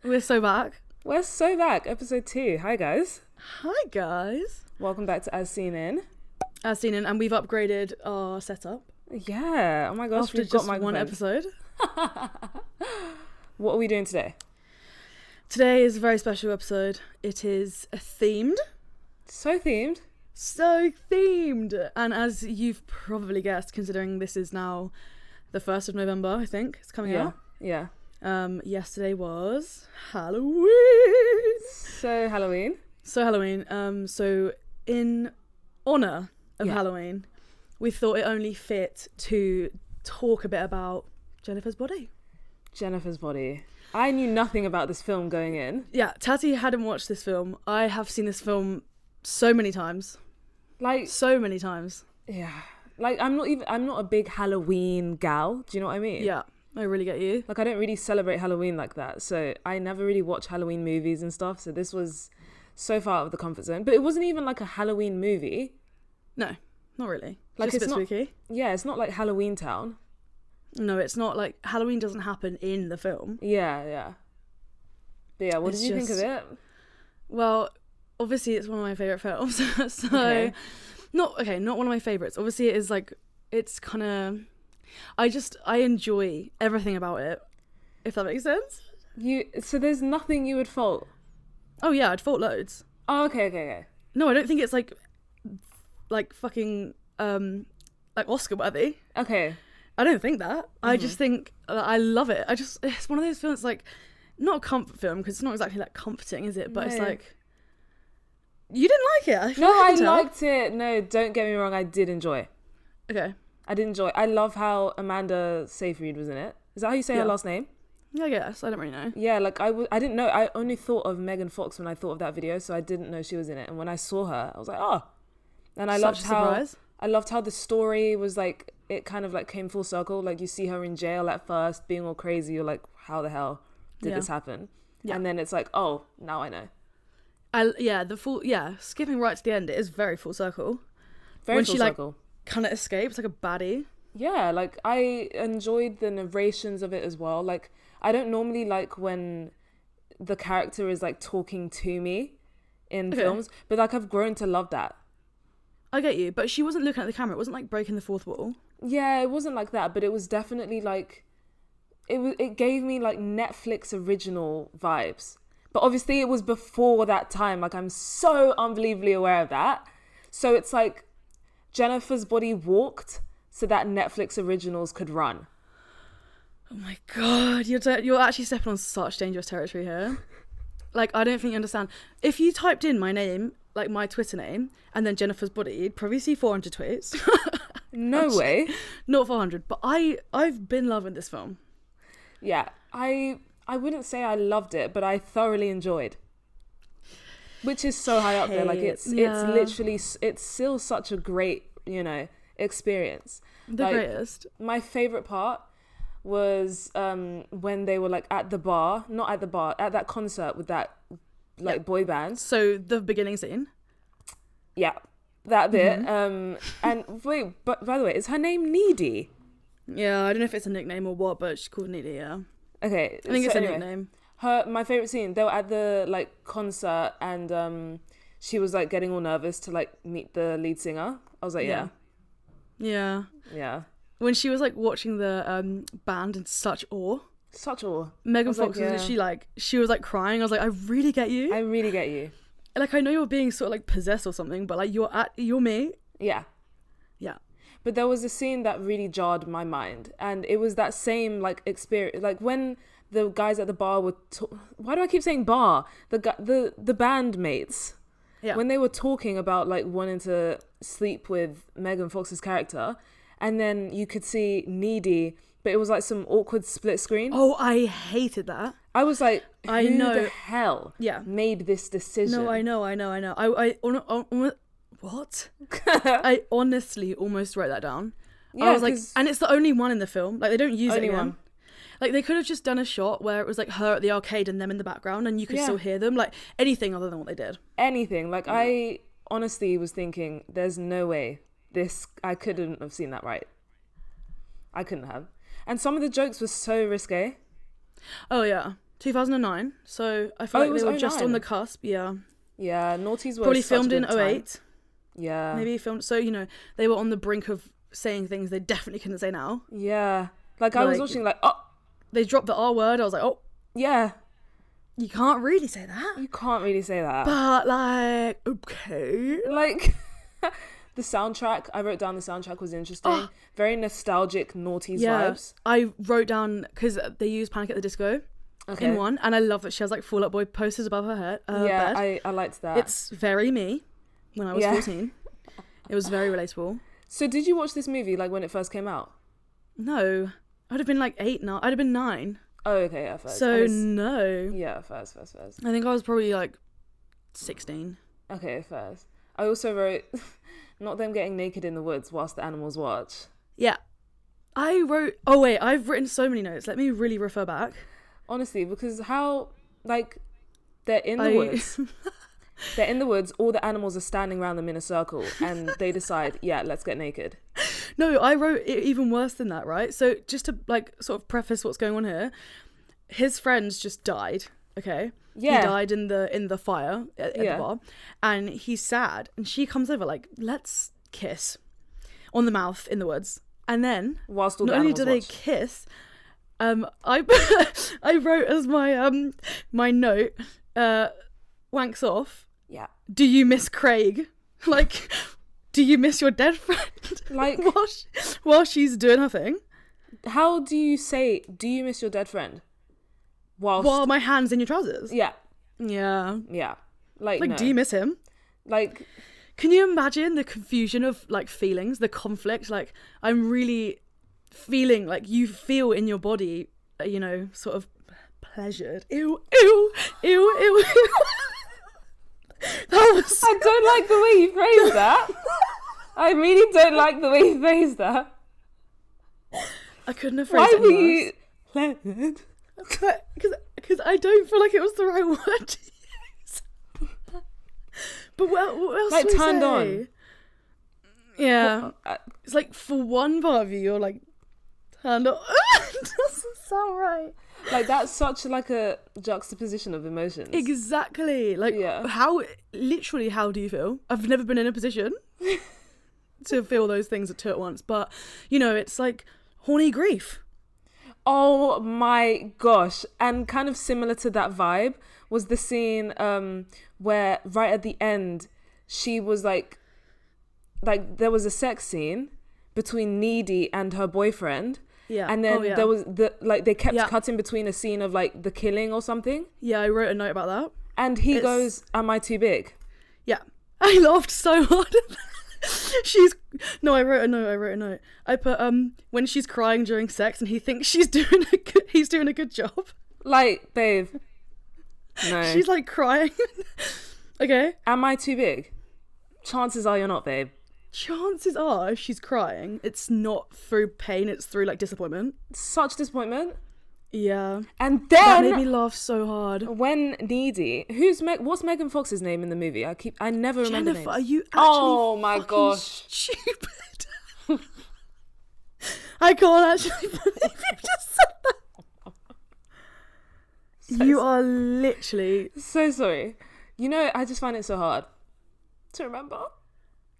We're so back. We're so back. Episode 2. Hi, guys. Hi, guys. Welcome back to As Seen In. As seen in, and we've upgraded our setup. Yeah. Oh my gosh, After we've got just one episode. What are we doing today? Today is a very special episode. It is themed. So themed. So themed. And as you've probably guessed, considering this is now the 1st of November, I think, it's coming out. Yeah. Yesterday was Halloween. So Halloween. So in honour of Halloween, we thought it only fit to talk a bit about Jennifer's Body. Jennifer's Body. I knew nothing about this film going in. Yeah, Tati hadn't watched this film. I have seen this film so many times. So many times. Yeah. I'm not a big Halloween gal. Do you know what I mean? Yeah, I really get you. I don't really celebrate Halloween like that. So I never really watch Halloween movies and stuff. So this was so far out of the comfort zone. But it wasn't even like a Halloween movie. No, not really. Like, just it's a bit not spooky. Yeah, it's not like Halloween Town. No, it's not like Halloween doesn't happen in the film. Yeah. But yeah, what did you think of it? Well, obviously it's one of my favourite films. So Okay. not one of my favourites. Obviously it is like, it's kind of, I enjoy everything about it, if that makes sense. So there's nothing you would fault? Oh yeah, I'd fault loads. Oh, okay. No, I don't think it's like fucking like Oscar worthy. Okay. I don't think that. I just think I love it. It's one of those films, like, not a comfort film because it's not exactly like comforting, is it? But No. it's like, you didn't like it. I liked it. No, don't get me wrong. I did enjoy. Okay. I did enjoy. I love how Amanda Seyfried was in it. Is that how you say her last name? Yeah, I guess. I don't really know. Yeah, I didn't know. I only thought of Megan Fox when I thought of that video, so I didn't know she was in it. And when I saw her, I was like, oh. And I loved how the story was like, it kind of like came full circle. Like, you see her in jail at first, being all crazy. You're like, how the hell did this happen? Yeah. And then it's like, oh, now I know. Skipping right to the end, it is very full circle. Very full circle. Like, kind of escapes like a baddie. Yeah, like, I enjoyed the narrations of it as well. Like, I don't normally like when the character is like talking to me in films, but like, I've grown to love that. I get you, but she wasn't looking at the camera. It wasn't like breaking the fourth wall. Yeah, it wasn't like that, but it was definitely like, it gave me like Netflix original vibes. But obviously it was before that time. Like, I'm so unbelievably aware of that. So it's like Jennifer's Body walked so that Netflix originals could run. Oh my God, you're actually stepping on such dangerous territory here. Like, I don't think you understand. If you typed in my name, like my Twitter name, and then Jennifer's Body, you'd probably see 400 tweets. No way. Not 400, but I've been loving this film. Yeah, I wouldn't say I loved it, but I thoroughly enjoyed. Which is so high up there. Like, it's literally, it's still such a great, experience. The greatest. My favourite part was when they were like at that concert with that boy band. So the beginning scene. Yeah, that bit. And wait, but by the way, is her name Needy? Yeah, I don't know if it's a nickname or what, but she's called Needy. Yeah. Okay, I think it's a nickname. My favourite scene. They were at the like concert, and she was like getting all nervous to like meet the lead singer. I was like, yeah. When she was like watching the band in such awe. Megan Fox was literally like, she was like crying. I was like, I really get you. Like, I know you're being sort of like possessed or something, but like you're me. Yeah. But there was a scene that really jarred my mind, and it was that same like experience, like when the guys at the bar were why do I keep saying bar? The bandmates. Yeah. When they were talking about like wanting to sleep with Megan Fox's character, and then you could see Needy, but it was like some awkward split screen. Oh, I hated that. I was like, who the hell made this decision? No, I know. What? I honestly almost wrote that down. Yeah, I was like, and it's the only one in the film. Like, they don't use anyone. Like, they could have just done a shot where it was like her at the arcade and them in the background, and you could still hear them. Like, anything other than what they did. Anything. Like, I honestly was thinking, there's no way I couldn't have seen that right. I couldn't have. And some of the jokes were so risque. Oh yeah. 2009. So I feel like they were just on the cusp. Yeah. Yeah, Naughties were probably filmed in 2008. Yeah. Maybe filmed. So, you know, they were on the brink of saying things they definitely couldn't say now. Yeah. Like, I was watching, like, oh. They dropped the R word. I was like, oh. Yeah. You can't really say that. You can't really say that. But, like, okay. Like, the soundtrack, I wrote down the soundtrack was interesting. Oh. Very nostalgic Naughties vibes. I wrote down, because they used Panic at the Disco in one, and I love that she has, like, Fall Out Boy posters above her head. Bed. I liked that. It's very me when I was 14. It was very relatable. So did you watch this movie, like, when it first came out? No. I'd have been, like, 8 now. I'd have been 9. Oh, okay, yeah, first. So, no. Yeah, first. I think I was probably, like, 16. Okay, first. I also wrote, not them getting naked in the woods whilst the animals watch. Yeah. I've written so many notes. Let me really refer back. Honestly, because how, like, they're in the woods. They're in the woods, all the animals are standing around them in a circle, and they decide, yeah, let's get naked. No, I wrote it even worse than that, right? So just to, like, sort of preface what's going on here, his friends just died, okay? Yeah. He died in the fire at the bar, and he's sad, and she comes over, like, let's kiss on the mouth in the woods. And then, whilst all not the only do they kiss, I wrote as my note, wanks off. Yeah. Do you miss Craig? Like, do you miss your dead friend? Like, while she's doing her thing. How do you say, do you miss your dead friend? While my hand's in your trousers? Yeah. Yeah. Yeah. Like, no. Do you miss him? Like, can you imagine the confusion of, like, feelings, the conflict? Like, I'm really feeling, like, you feel in your body, you know, sort of pleasured. Ew, ew, ew, ew. I don't like the way you phrased that. I really don't like the way you phrased that. I couldn't have phrased it. Why were you pleasured? Because I don't feel like it was the right word to use. But what else like, do we turned say? on. Yeah. It's like, for one part of you, you're like, turned on. It doesn't sound right. Like, that's such, like, a juxtaposition of emotions. Exactly. Like, how do you feel? I've never been in a position to feel those things two at once. But, you know, it's like horny grief. Oh my gosh. And kind of similar to that vibe was the scene where right at the end, she was like there was a sex scene between Needy and her boyfriend. Yeah. And then there was they kept cutting between a scene of, like, the killing or something. Yeah, I wrote a note about that. And he goes, "Am I too big?" Yeah. I laughed so hard. I wrote a note. I put when she's crying during sex and he thinks he's doing a good job. Like, babe. No. She's, like, crying. Okay. Am I too big? Chances are you're not, babe. Chances are, if she's crying, it's not through pain, it's through, like, disappointment. Such disappointment. Yeah. And then that made me laugh so hard. When Needy, what's Megan Fox's name in the movie? I never remember Jennifer, names. are you actually oh my gosh stupid? I can't actually believe you just said that. You are literally so sorry. You know, I just find it so hard to remember.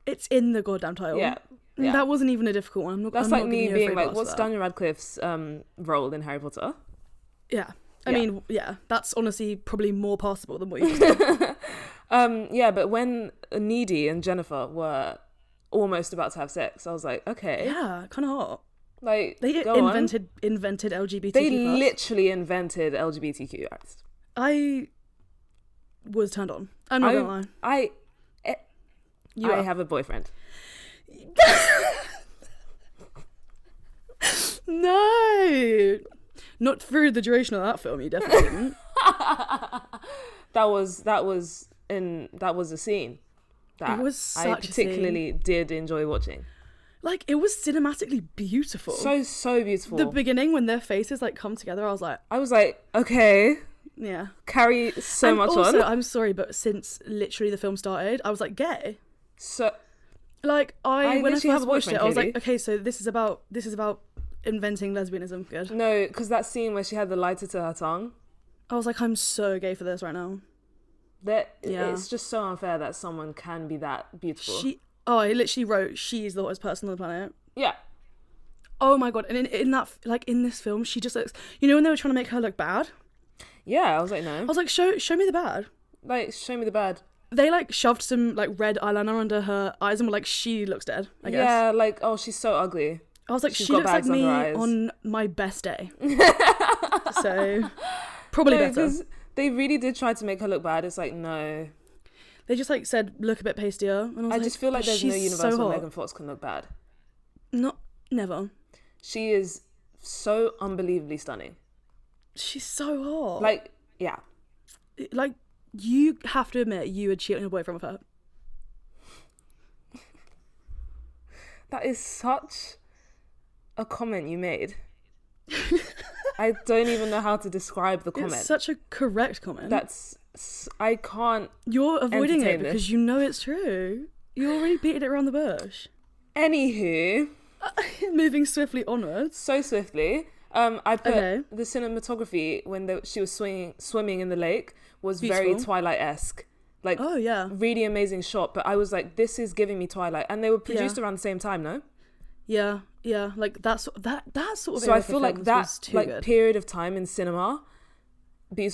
It's in the goddamn title. Yeah. That wasn't even a difficult one. That's like me being like, what's Daniel Radcliffe's role in Harry Potter? Yeah. I mean, that's honestly probably more passable than what you did. But when Needy and Jennifer were almost about to have sex, I was like, okay. Yeah, kind of hot. Like, they invented LGBTQ+. They literally invented LGBTQ+. I was turned on. I'm not gonna lie. I have a boyfriend. No, not through the duration of that film. You definitely didn't. that was a scene that I particularly did enjoy watching. Like, it was cinematically beautiful. So beautiful. The beginning when their faces, like, come together, I was like, okay. Yeah. Carry so much also, on. I'm sorry, but since literally the film started, I was like, gay. So, like, when I first watched it, I was Katie. like, okay, so this is about inventing lesbianism. Good. No, because that scene where she had the lighter to her tongue. I was like, I'm so gay for this right now. It's just so unfair that someone can be that beautiful. I literally wrote, she's the hottest person on the planet. Yeah. Oh my god! And in that, like in this film, she just looks. You know when they were trying to make her look bad? Yeah, I was like, no. I was like, show me the bad. Like, show me the bad. They like shoved some like red eyeliner under her eyes and were like, she looks dead. I guess. Yeah, like, oh, she's so ugly. I was like, she looks like me on my best day. So probably better. They really did try to make her look bad. It's like, no. They just like said, look a bit pastier. And I just feel like there's no universe where Megan Fox can look bad. Never. She is so unbelievably stunning. She's so hot. Like, yeah. Like, you have to admit you would cheat on your boyfriend with her. That is such a comment you made. I don't even know how to describe the comment. It's such a correct comment. I can't. You're avoiding it because you know it's true. You already beated it around the bush. Anywho. Moving swiftly onwards. So swiftly. I put the cinematography when she was swimming in the lake was beautiful. Very Twilight-esque. Like, oh yeah, really amazing shot. But I was like, this is giving me Twilight, and they were produced around the same time, no? Yeah, like that sort of. So I feel like that good. Period of time in cinema.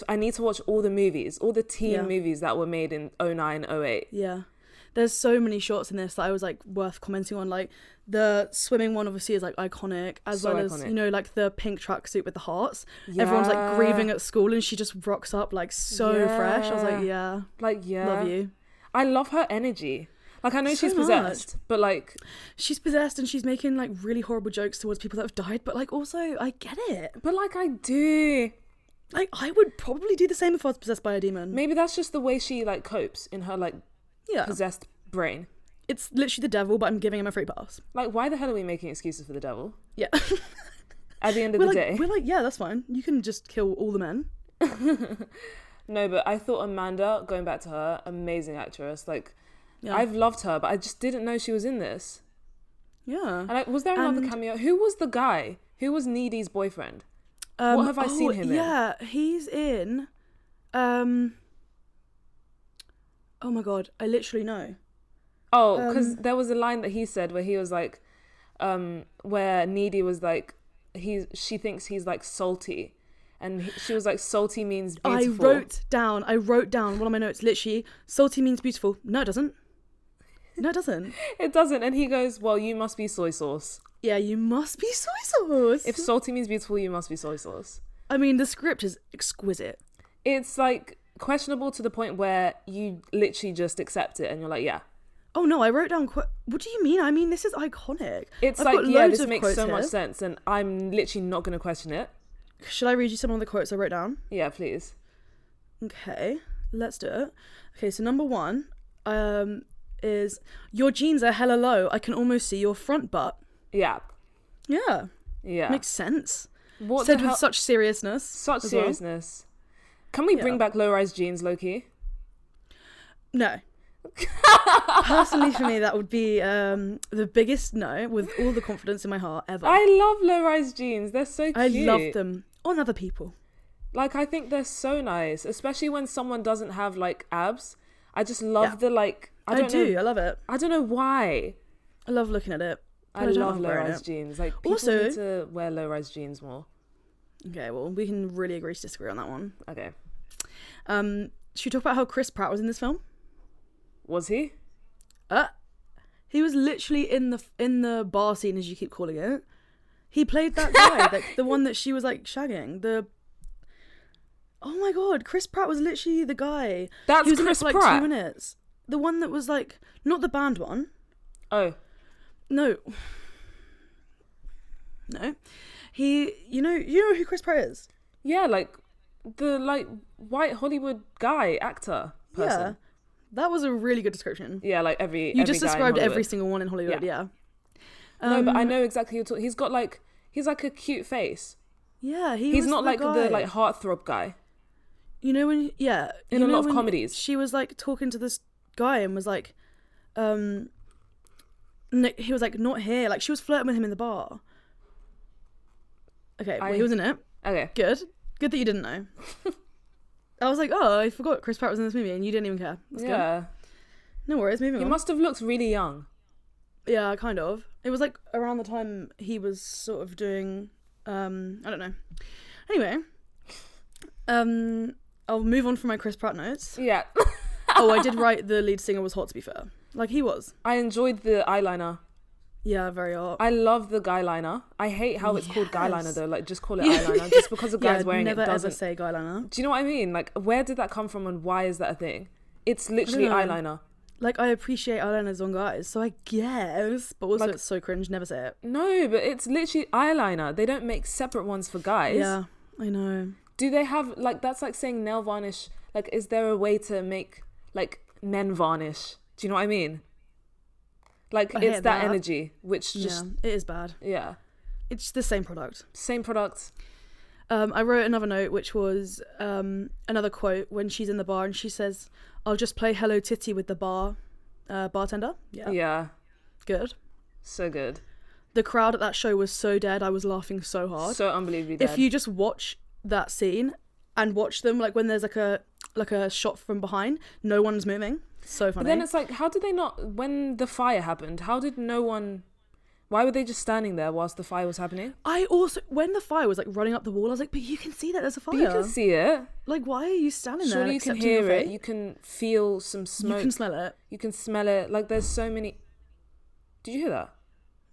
I need to watch all the movies, all the teen movies that were made in 2009, 2008. Yeah. There's so many shots in this that I was like worth commenting on. Like the swimming one obviously is like iconic, as well as, you know, like the pink tracksuit with the hearts. Yeah. Everyone's like grieving at school and she just rocks up like so fresh. I was like, love you. I love her energy. Like, I know she's possessed, but like, she's possessed and she's making like really horrible jokes towards people that have died, but like also I get it. But like, I do. Like, I would probably do the same if I was possessed by a demon. Maybe that's just the way she like copes in her like possessed brain. It's literally the devil, but I'm giving him a free pass. Like, why the hell are we making excuses for the devil? Yeah. At the end of the day. We're like, yeah, that's fine. You can just kill all the men. No, but I thought Amanda, going back to her, amazing actress. Like, I've loved her, but I just didn't know she was in this. Yeah. And was there another cameo? Who was the guy? Who was Needy's boyfriend? What have I seen him in? Yeah, he's in... Oh my god, I literally know. Oh, because there was a line that he said where he was like, where Needy was like, she thinks he's like salty. And she was like, salty means beautiful. I wrote down one of my notes, literally, salty means beautiful. No, it doesn't. No, it doesn't. It doesn't. And he goes, well, you must be soy sauce. Yeah, you must be soy sauce. If salty means beautiful, you must be soy sauce. I mean, the script is exquisite. It's like questionable to the point where you literally just accept it and you're like, yeah. Oh no, I wrote down, what do you mean? I mean, this is iconic. It's like, yeah, this makes so much sense and I'm literally not going to question it. Should I read you some of the quotes I wrote down? Yeah, please. Okay, let's do it. Okay, so number one is, your jeans are hella low. I can almost see your front butt. Yeah. Yeah. Yeah. Makes sense. What said with such seriousness. Such seriousness. Well. Can we bring back low-rise jeans, low-key? No. Personally, for me, that would be the biggest no, with all the confidence in my heart ever. I love low-rise jeans. They're so cute. I love them on other people. Like, I think they're so nice, especially when someone doesn't have like abs. I just love the like. I love it. I don't know why. I love looking at it. I love low-rise jeans. Like, people need to wear low-rise jeans more. Okay, well, we can really agree to disagree on that one. Okay. Should we talk about how Chris Pratt was in this film? Was he? He was literally in the bar scene, as you keep calling it. He played that guy, like the one that she was like shagging. Oh my god, Chris Pratt was literally the guy. That's he was Chris in it for Pratt. like 2 minutes. The one that was like, not the band one. Oh. No. You know who Chris Pratt is? Yeah, like the like white Hollywood guy, actor, person. Yeah. That was a really good description. Yeah, like every just guy described every single one in Hollywood, yeah. No, but I know exactly who he's got like, he's like a cute face. Yeah, he's not like the like heartthrob guy. You know when, in a lot of comedies. She was like talking to this guy and was like, he was like, not here. Like, she was flirting with him in the bar. Okay, well, he was in it. Okay. Good that you didn't know. I was like, oh, I forgot Chris Pratt was in this movie, and you didn't even care. That's good. No worries, moving on. He must have looked really young. Yeah, kind of. It was like around the time he was sort of doing, I don't know. Anyway, I'll move on from my Chris Pratt notes. Yeah. Oh, I did write the lead singer was hot, to be fair. Like, he was. I enjoyed the eyeliner. Yeah, very hot. I love the guy liner. I hate how it's called guy liner though. Like, just call it eyeliner. Just because the guy's wearing it doesn't. Never ever say guy liner. Do you know what I mean? Like, where did that come from and why is that a thing? It's literally eyeliner. Like, I appreciate eyeliners on guys, so I guess. But also, like, it's so cringe. Never say it. No, but it's literally eyeliner. They don't make separate ones for guys. Yeah, I know. Do they have, like, that's like saying nail varnish. Like, is there a way to make, like, men varnish? Do you know what I mean? Like, it's that energy, which just... Yeah, it is bad. Yeah. It's the same product. Same product. I wrote another note, which was another quote when she's in the bar and she says, I'll just play Hello Titty with the bartender. Yeah. Yeah. Good. So good. The crowd at that show was so dead. I was laughing so hard. So unbelievably dead. If you just watch that scene and watch them, like when there's like a shot from behind, no one's moving. So funny. But then it's like, how did they not, when the fire happened, how did no one, why were they just standing there whilst the fire was happening? I also, when the fire was like running up the wall, I was like, but you can see that there's a fire. But you can see it. Like, why are you standing there? Surely you can hear it. You can feel some smoke. You can smell it. You can smell it. Like, there's so many. Did you hear that?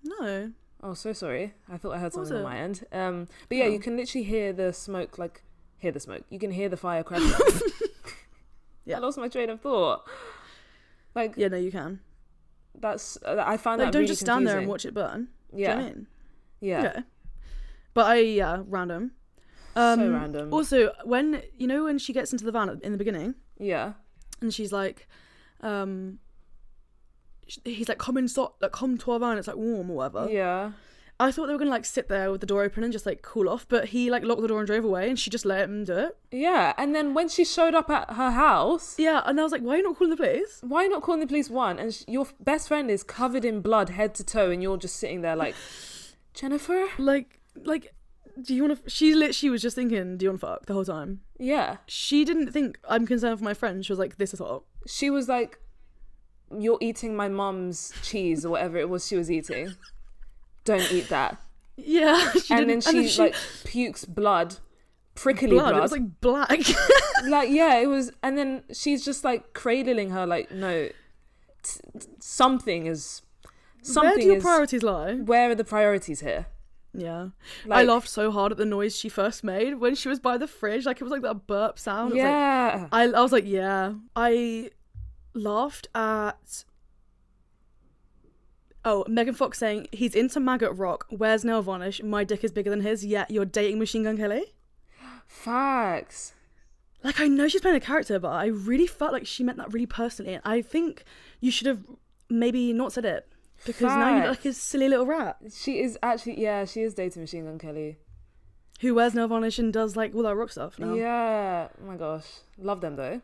No. Oh, so sorry. I thought I heard something on my end. But yeah, you can literally hear the smoke, like, hear the smoke. You can hear the fire cracking. Yeah. I lost my train of thought. Like, yeah, no, you can. I found like, that don't really just confusing. stand there and watch it burn. Yeah. Do you know what I mean? Yeah. Okay. But random. So random. Also, when she gets into the van in the beginning. Yeah. And she's like, he's like, come to our van. It's like warm or whatever. Yeah. I thought they were gonna like sit there with the door open and just like cool off, but he like locked the door and drove away, and she just let him do it. Yeah, and then when she showed up at her house, yeah, and I was like, why are you not calling the police? Why are you not calling the police? One, and your best friend is covered in blood head to toe, and you're just sitting there like, Jennifer, like, do you want to? She literally was just thinking, do you want to fuck the whole time? Yeah, she didn't think I'm concerned for my friend. She was like, this is hot. She was like, you're eating my mum's cheese or whatever it was she was eating. Don't eat that. Yeah. And then she like pukes blood, prickly blood. It was like black. Like, yeah, it was. And then she's just like cradling her like, no, something is. Where do your priorities lie? Where are the priorities here? Yeah. Like, I laughed so hard at the noise she first made when she was by the fridge. Like, it was like that burp sound. Yeah. I was like, yeah. I laughed at... Oh, Megan Fox saying, he's into maggot rock, wears nail varnish, my dick is bigger than his, yet you're dating Machine Gun Kelly? Facts. Like, I know she's playing a character, but I really felt like she meant that really personally. And I think you should have maybe not said it. Because now you look like a silly little rat. She is actually, yeah, she is dating Machine Gun Kelly. Who wears nail varnish and does like all that rock stuff now. Yeah. Oh my gosh. Love them though.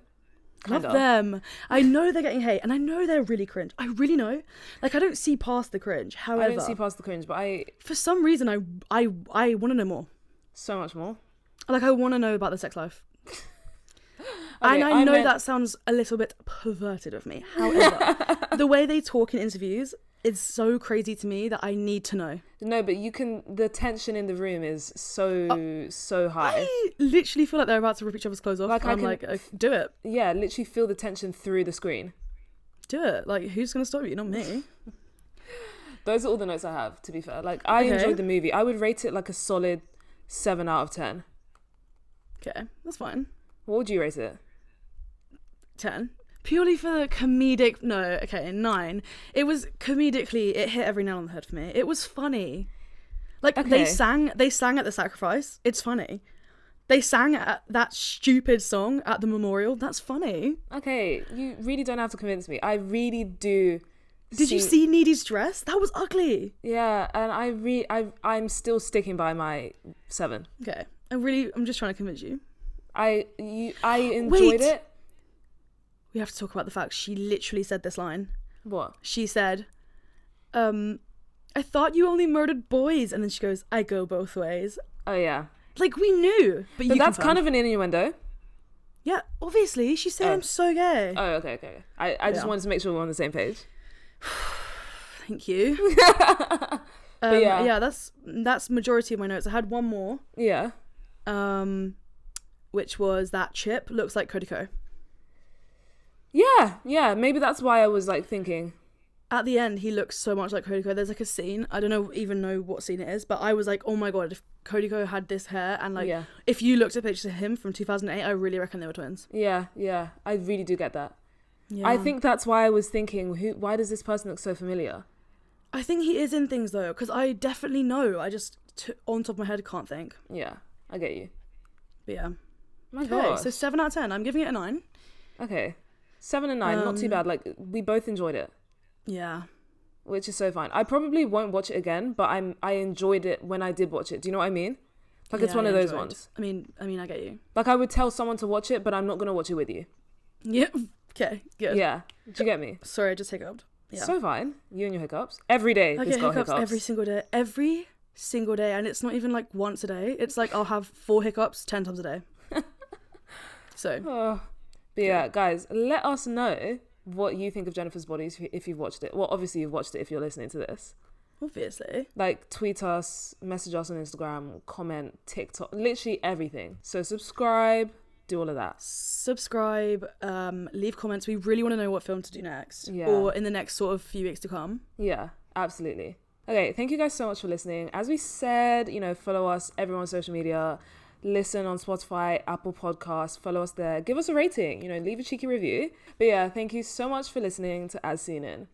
Love them. I know they're getting hate and I know they're really cringe. I really know. Like, I don't see past the cringe. However, I don't see past the cringe, but for some reason I want to know more. So much more. Like, I want to know about the sex life. Okay, and I know that sounds a little bit perverted of me. However, the way they talk in interviews is so crazy to me that I need to know. No, but the tension in the room is so high. I literally feel like they're about to rip each other's clothes off. Like, I'm like, do it. Yeah, literally feel the tension through the screen. Do it. Like, who's going to stop you? Not me. Those are all the notes I have, to be fair. Like, I enjoyed the movie. I would rate it like a solid 7 out of 10. Okay, that's fine. What would you rate it? 10. Purely for the comedic... No, okay, 9. It was comedically... It hit every nail on the head for me. It was funny. Like, okay. They sang at the sacrifice. It's funny. They sang at that stupid song at the memorial. That's funny. Okay, you really don't have to convince me. I really do... Did you see Needy's dress? That was ugly. Yeah, and I'm still sticking by my 7. Okay. I'm just trying to convince you. I enjoyed it. We have to talk about the fact she literally said this line. What? She said, I thought you only murdered boys. And then she goes, I go both ways. Oh, yeah. Like, we knew. But that's kind of an innuendo. Yeah, obviously. She's saying I'm so gay. Oh, okay. I just wanted to make sure we're on the same page. Thank you. That's majority of my notes. I had one more. Yeah. Which was that Chip looks like Cody Co. Yeah. Maybe that's why I was like thinking. At the end, he looks so much like Cody Co. There's like a scene. I don't even know what scene it is, but I was like, oh my god, if Cody Co had this hair and like, if you looked at pictures of him from 2008, I really reckon they were twins. Yeah. I really do get that. Yeah. I think that's why I was thinking, why does this person look so familiar? I think he is in things though, because I definitely know. I just, on top of my head, can't think. Yeah, I get you. But yeah. My God. So 7 out of 10. I'm giving it a 9. Okay. 7 and 9, not too bad. Like, we both enjoyed it. Yeah. Which is so fine. I probably won't watch it again, but I enjoyed it when I did watch it. Do you know what I mean? Like, it's one of those ones. I mean, I get you. Like, I would tell someone to watch it, but I'm not going to watch it with you. Yeah. Okay, good. Yeah. Do you get me? Sorry, I just hiccuped. Yeah. So fine. You and your hiccups. Every day, this girl hiccups. Every single day. Every single day. And it's not even like once a day. It's like I'll have 4 hiccups 10 times a day. So. But yeah, guys, let us know what you think of Jennifer's Body if you've watched it. Well, obviously you've watched it if you're listening to this. Obviously. Like, tweet us, message us on Instagram, comment, TikTok, literally everything. So subscribe, do all of that. Subscribe, leave comments. We really want to know what film to do next. Yeah. Or in the next sort of few weeks to come. Yeah, absolutely. Okay, thank you guys so much for listening. As we said, follow us everywhere on social media. Listen on Spotify, Apple Podcasts, follow us there. Give us a rating, leave a cheeky review. But yeah, thank you so much for listening to As Seen In.